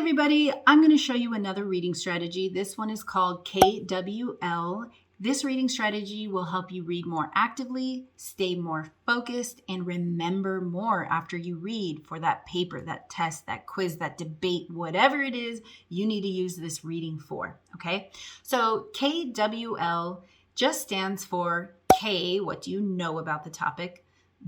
everybody, I'm going to show you another reading strategy. This one is called KWL. This reading strategy will help you read more actively, stay more focused, and remember more after you read for that paper, that test, that quiz, that debate, whatever it is you need to use this reading for, okay? So KWL just stands for K, what do you know about the topic,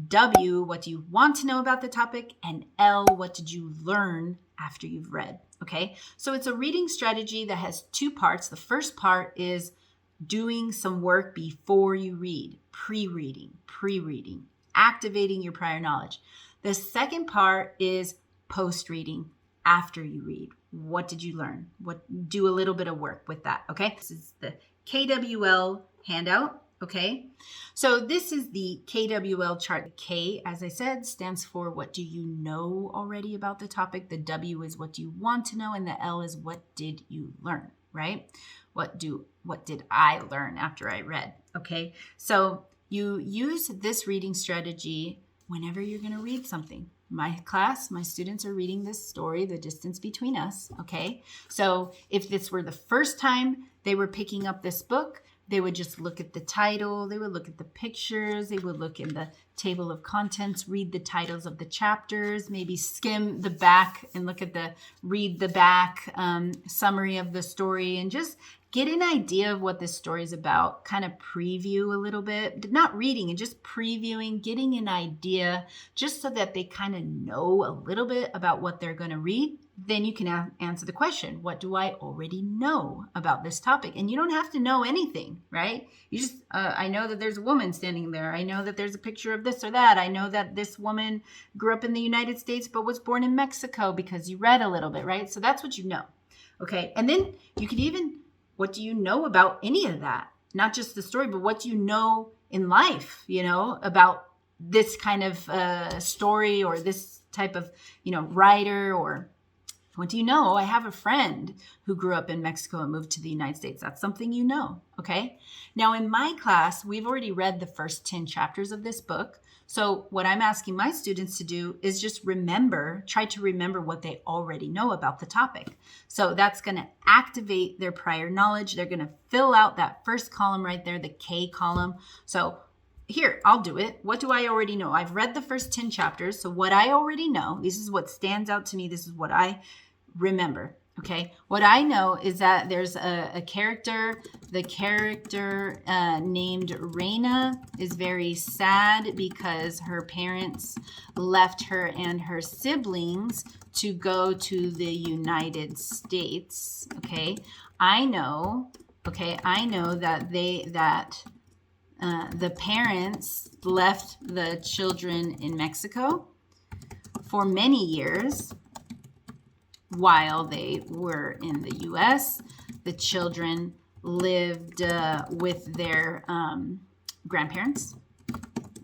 W, what do you want to know about the topic, and L, what did you learn after you've read, okay? So it's a reading strategy that has two parts. The first part is doing some work before you read, pre-reading, activating your prior knowledge. The second part is post-reading, after you read. What did you learn? Do a little bit of work with that, okay? This is the KWL handout, okay? So this is the KWL chart. K, as I said, stands for what do you know already about the topic. The W is what do you want to know, and the L is what did you learn, right? What did I learn after I read? Okay, so you use this reading strategy whenever you're going to read something. My class, my students are reading this story, The Distance Between Us, okay? So if this were the first time they were picking up this book, they would just look at the title, they would look at the pictures, they would look in the table of contents, read the titles of the chapters, maybe skim the back and read the back summary of the story, and just get an idea of what this story is about, kind of preview a little bit, not reading and just previewing, getting an idea just so that they kind of know a little bit about what they're going to read. Then you can answer the question, what do I already know about this topic? And you don't have to know anything, right? You just, I know that there's a woman standing there. I know that there's a picture of this or that. I know that this woman grew up in the United States but was born in Mexico, because you read a little bit, right? So that's what you know, okay? And then you could even, what do you know about any of that? Not just the story, but what do you know in life, about this kind of story or this type of, writer, or what do you know? Oh, I have a friend who grew up in Mexico and moved to the United States. That's something you know, okay? Now, in my class, we've already read the first 10 chapters of this book. So what I'm asking my students to do is just try to remember what they already know about the topic. So that's going to activate their prior knowledge. They're going to fill out that first column right there, the K column. So here, I'll do it. What do I already know? I've read the first 10 chapters. So what I already know, this is what stands out to me. This is what I remember. Okay. What I know is that there's a character, the character named Reina is very sad because her parents left her and her siblings to go to the United States. Okay. I know that the parents left the children in Mexico for many years. While they were in the U.S., the children lived with their grandparents,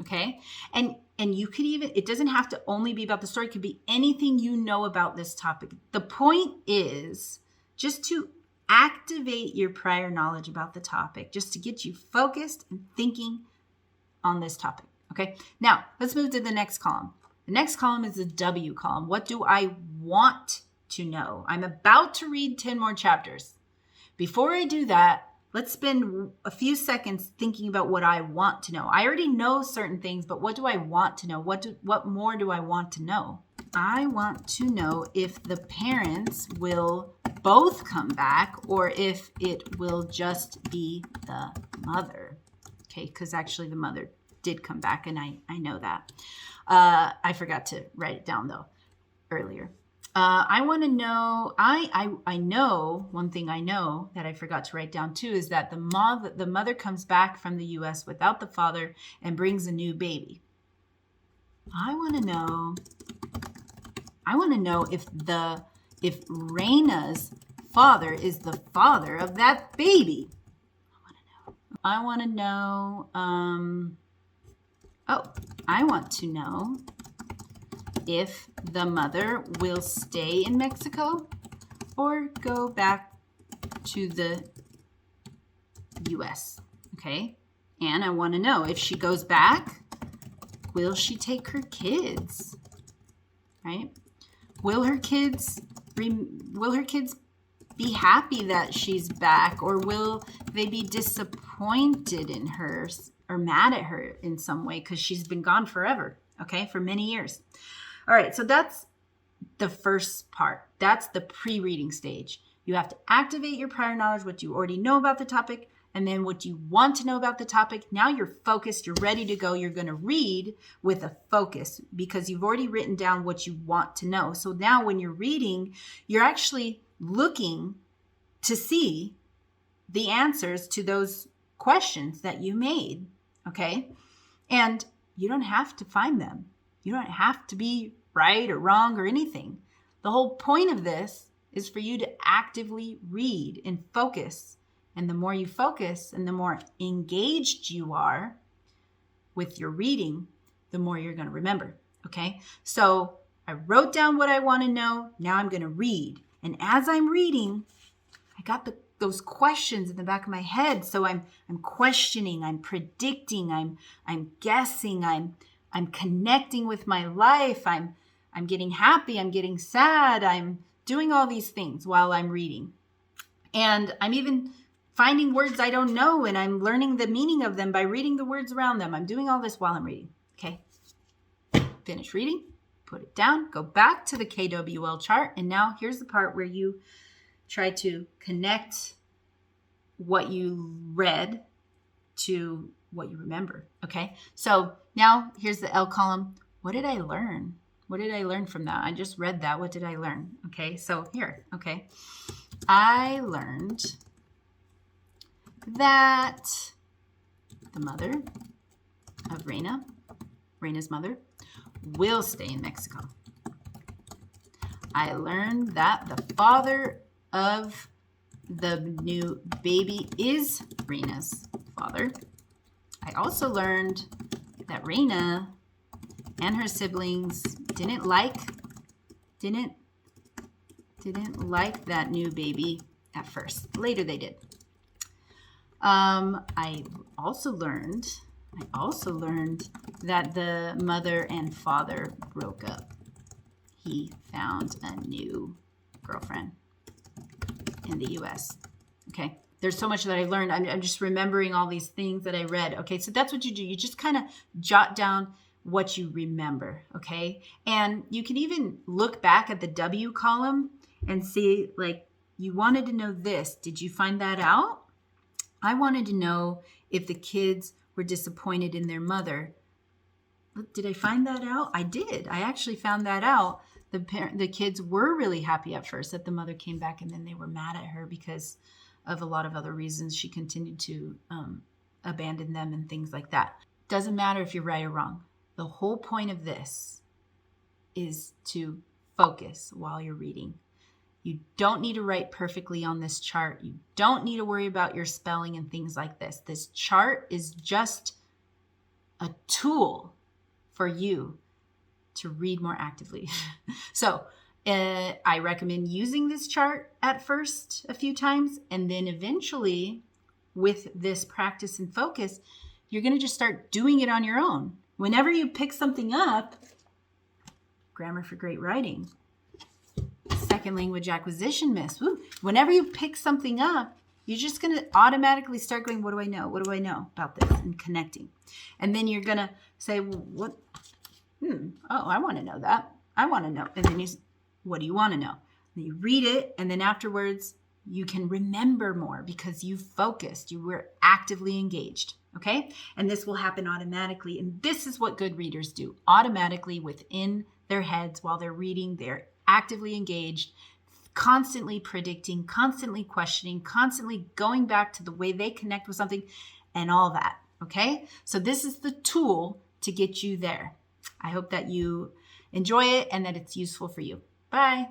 okay? And you could even, it doesn't have to only be about the story. It could be anything you know about this topic. The point is just to activate your prior knowledge about the topic, just to get you focused and thinking on this topic, okay? Now, let's move to the next column. The next column is the W column. What do I want to know? I'm about to read 10 more chapters. Before I do that, let's spend a few seconds thinking about what I want to know. I already know certain things, but what do I want to know? What more do I want to know? I want to know if the parents will both come back or if it will just be the mother. Okay, because actually the mother did come back, and I know that. I forgot to write it down though earlier. I want to know, I know, one thing I know that I forgot to write down too is that the mother comes back from the U.S. without the father and brings a new baby. I want to know if Reina's father is the father of that baby. I want to know, if the mother will stay in Mexico or go back to the U.S., okay? And I want to know, if she goes back, will she take her kids, right? Will her kids will her kids be happy that she's back, or will they be disappointed in her or mad at her in some way because she's been gone forever, okay, for many years? All right, so that's the first part. That's the pre-reading stage. You have to activate your prior knowledge, what you already know about the topic, and then what you want to know about the topic. Now you're focused, you're ready to go. You're going to read with a focus because you've already written down what you want to know. So now when you're reading, you're actually looking to see the answers to those questions that you made, okay? And you don't have to find them. You don't have to be right or wrong or anything. The whole point of this is for you to actively read and focus. And the more you focus and the more engaged you are with your reading, the more you're going to remember, okay? So I wrote down what I want to know. Now I'm going to read. And as I'm reading, I got those questions in the back of my head. So I'm questioning, I'm predicting, I'm guessing, I'm connecting with my life. I'm getting happy, I'm getting sad, I'm doing all these things while I'm reading. And I'm even finding words I don't know, and I'm learning the meaning of them by reading the words around them. I'm doing all this while I'm reading. Okay. Finish reading, put it down, go back to the KWL chart. And now here's the part where you try to connect what you read to what you remember. Okay. So now here's the L column. What did I learn? What did I learn from that? I just read that. What did I learn? Okay. So here. Okay. I learned that the mother of Reina's mother, will stay in Mexico. I learned that the father of the new baby is Reina's father. I also learned that Reina and her siblings didn't like that new baby at first. Later they did. I also learned that the mother and father broke up. He found a new girlfriend in the US. Okay. There's so much that I learned. I'm just remembering all these things that I read. Okay. So that's what you do. You just kind of jot down what you remember. Okay. And you can even look back at the W column and see, like, you wanted to know this. Did you find that out? I wanted to know if the kids were disappointed in their mother. Did I find that out? I did. I actually found that out. The kids were really happy at first that the mother came back, and then they were mad at her because of a lot of other reasons. She continued to abandon them and things like that. Doesn't matter if you're right or wrong. The whole point of this is to focus while you're reading. You don't need to write perfectly on this chart. You don't need to worry about your spelling and things like this. This chart is just a tool for you to read more actively. So I recommend using this chart at first a few times, and then eventually with this practice and focus, you're going to just start doing it on your own. Whenever you pick something up, Grammar for Great Writing, second language acquisition miss. Woo. Whenever you pick something up, you're just going to automatically start going, what do I know? What do I know about this? And connecting. And then you're going to say, well, what? Oh, I want to know that. I want to know. And then what do you want to know? And you read it, and then afterwards you can remember more because you focused. You were actively engaged. Okay? And this will happen automatically. And this is what good readers do. Automatically within their heads while they're reading, they're actively engaged, constantly predicting, constantly questioning, constantly going back to the way they connect with something and all that. Okay? So this is the tool to get you there. I hope that you enjoy it and that it's useful for you. Bye.